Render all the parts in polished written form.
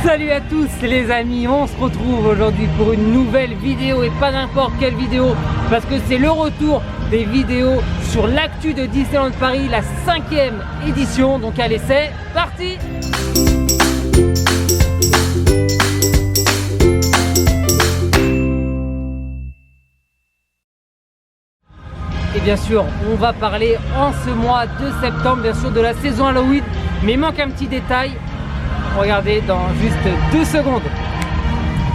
Salut à tous les amis, on se retrouve aujourd'hui pour une nouvelle vidéo et pas n'importe quelle vidéo parce que c'est le retour des vidéos sur l'actu de Disneyland Paris, la 5e édition. Donc allez, c'est parti! Et bien sûr, on va parler en ce mois de septembre, bien sûr, de la saison Halloween. Mais il manque un petit détail. Regardez dans juste 2 secondes.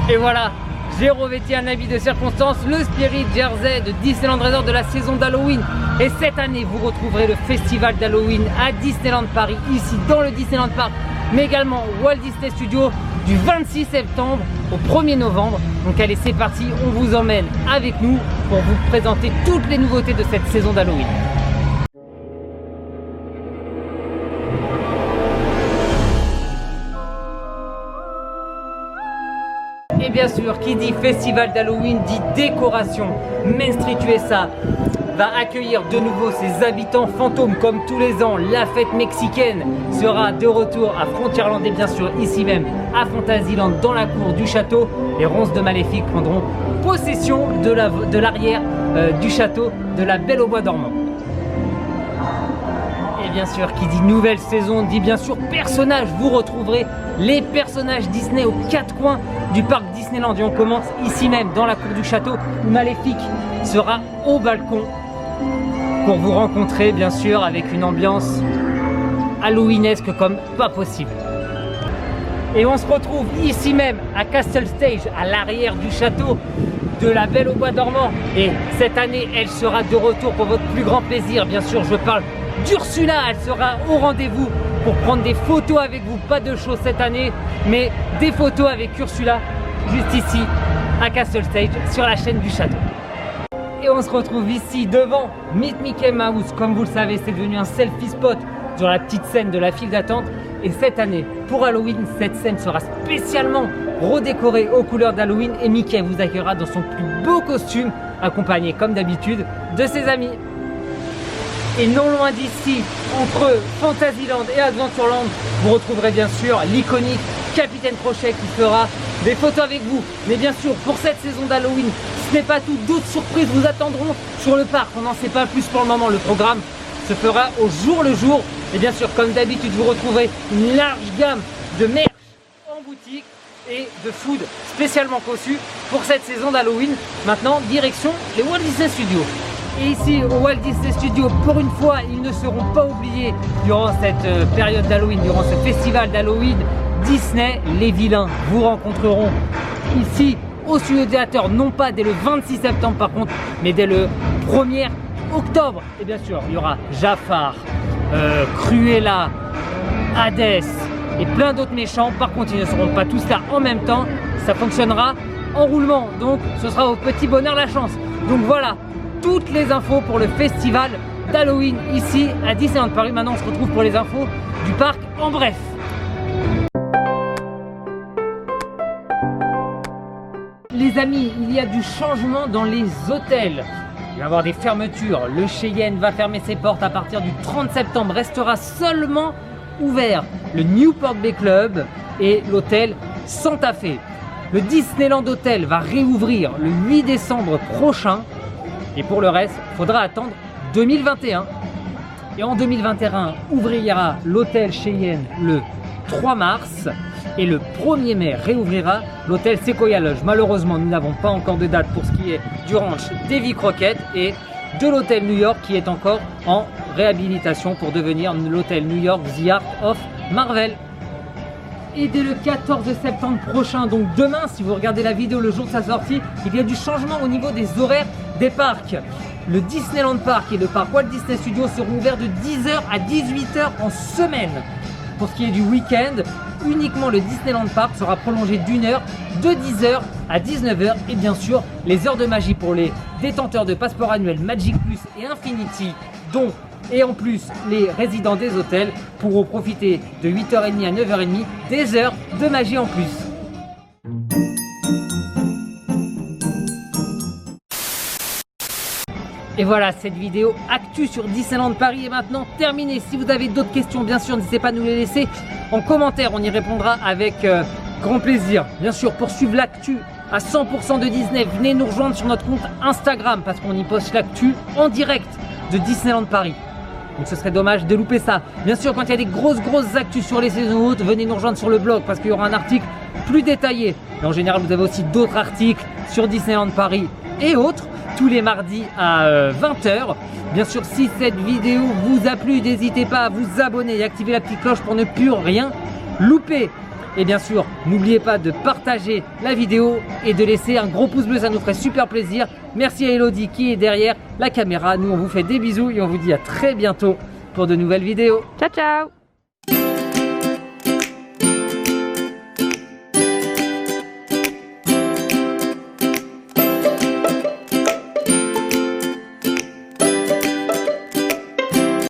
Et voilà, j'ai revêti un habit de circonstance, le Spirit Jersey de Disneyland Resort de la saison d'Halloween. Et cette année, vous retrouverez le festival d'Halloween à Disneyland Paris, ici dans le Disneyland Park, mais également Walt Disney Studios du 26 septembre au 1er novembre. Donc allez, c'est parti, on vous emmène avec nous pour vous présenter toutes les nouveautés de cette saison d'Halloween. Et bien sûr, qui dit festival d'Halloween dit décoration. Main Street USA va accueillir de nouveau ses habitants fantômes comme tous les ans. La fête mexicaine sera de retour à Frontierland et bien sûr ici même à Fantasyland dans la cour du château. Les ronces de Maléfique prendront possession de l'arrière du château de la Belle au Bois dormant. Et bien sûr, qui dit nouvelle saison dit bien sûr personnages. Vous retrouverez les personnages Disney aux 4 coins du parc Disneyland. Et on commence ici même dans la cour du château où Maléfique sera au balcon pour vous rencontrer bien sûr avec une ambiance halloweenesque comme pas possible. Et on se retrouve ici même à Castle Stage, à l'arrière du château de la Belle au Bois dormant. Et cette année, elle sera de retour pour votre plus grand plaisir. Bien sûr, je parle d'Ursula. Elle sera au rendez-vous pour prendre des photos avec vous. Pas de show cette année, mais des photos avec Ursula juste ici à Castle Stage sur la chaîne du château. Et on se retrouve ici devant Meet Mickey Mouse. Comme vous le savez, c'est devenu un selfie spot sur la petite scène de la file d'attente. Et cette année, pour Halloween, cette scène sera spécialement redécorée aux couleurs d'Halloween et Mickey vous accueillera dans son plus beau costume, accompagné comme d'habitude de ses amis. Et non loin d'ici, entre Fantasyland et Adventureland, vous retrouverez bien sûr l'iconique Capitaine Crochet qui fera des photos avec vous. Mais bien sûr, pour cette saison d'Halloween, ce n'est pas tout, d'autres surprises vous attendront sur le parc. On n'en sait pas plus pour le moment, le programme se fera au jour le jour. Et bien sûr, comme d'habitude, vous retrouverez une large gamme de merch en boutique et de food spécialement conçu pour cette saison d'Halloween. Maintenant, direction les Walt Disney Studios. Et ici, au Walt Disney Studios, pour une fois, ils ne seront pas oubliés durant cette période d'Halloween, durant ce festival d'Halloween. Disney, les vilains, vous rencontreront ici au studio théâtre, non pas dès le 26 septembre par contre, mais dès le 1er octobre. Et bien sûr, il y aura Jafar, Cruella, Hades et plein d'autres méchants. Par contre, ils ne seront pas tous là en même temps. Ça fonctionnera en roulement, donc ce sera au petit bonheur la chance. Donc voilà, toutes les infos pour le festival d'Halloween ici à Disneyland Paris. Maintenant, on se retrouve pour les infos du parc en bref. Les amis, il y a du changement dans les hôtels. Il va y avoir des fermetures. Le Cheyenne va fermer ses portes à partir du 30 septembre. Restera seulement ouvert le Newport Bay Club et l'hôtel Santa Fe. Le Disneyland Hotel va réouvrir le 8 décembre prochain. Et pour le reste, il faudra attendre 2021. Et en 2021, ouvrira l'hôtel Cheyenne le 3 mars. Et le 1er mai réouvrira l'hôtel Sequoia Lodge. Malheureusement, nous n'avons pas encore de date pour ce qui est du ranch Davy Crockett et de l'hôtel New York qui est encore en réhabilitation pour devenir l'hôtel New York The Art of Marvel. Et dès le 14 septembre prochain, donc demain, si vous regardez la vidéo le jour de sa sortie, il y a du changement au niveau des horaires des parcs. Le Disneyland Park et le parc Walt Disney Studios seront ouverts de 10h à 18h en semaine. Pour ce qui est du week-end, uniquement le Disneyland Park sera prolongé d'1 heure, de 10h à 19h. Et bien sûr, les heures de magie pour les détenteurs de passeports annuels Magic Plus et Infinity, dont et en plus les résidents des hôtels pourront profiter de 8h30 à 9h30 des heures de magie en plus. Et voilà, cette vidéo actu sur Disneyland Paris est maintenant terminée. Si vous avez d'autres questions, bien sûr, n'hésitez pas à nous les laisser en commentaire. On y répondra avec grand plaisir. Bien sûr, pour suivre l'actu à 100% de Disney, venez nous rejoindre sur notre compte Instagram parce qu'on y poste l'actu en direct de Disneyland Paris. Donc ce serait dommage de louper ça. Bien sûr, quand il y a des grosses actus sur les saisons hautes, venez nous rejoindre sur le blog parce qu'il y aura un article plus détaillé. Et en général, vous avez aussi d'autres articles sur Disneyland Paris et autres, tous les mardis à 20h. Bien sûr, si cette vidéo vous a plu, n'hésitez pas à vous abonner et activer la petite cloche pour ne plus rien louper. Et bien sûr, n'oubliez pas de partager la vidéo et de laisser un gros pouce bleu, ça nous ferait super plaisir. Merci à Elodie qui est derrière la caméra. Nous, on vous fait des bisous et on vous dit à très bientôt pour de nouvelles vidéos. Ciao, ciao!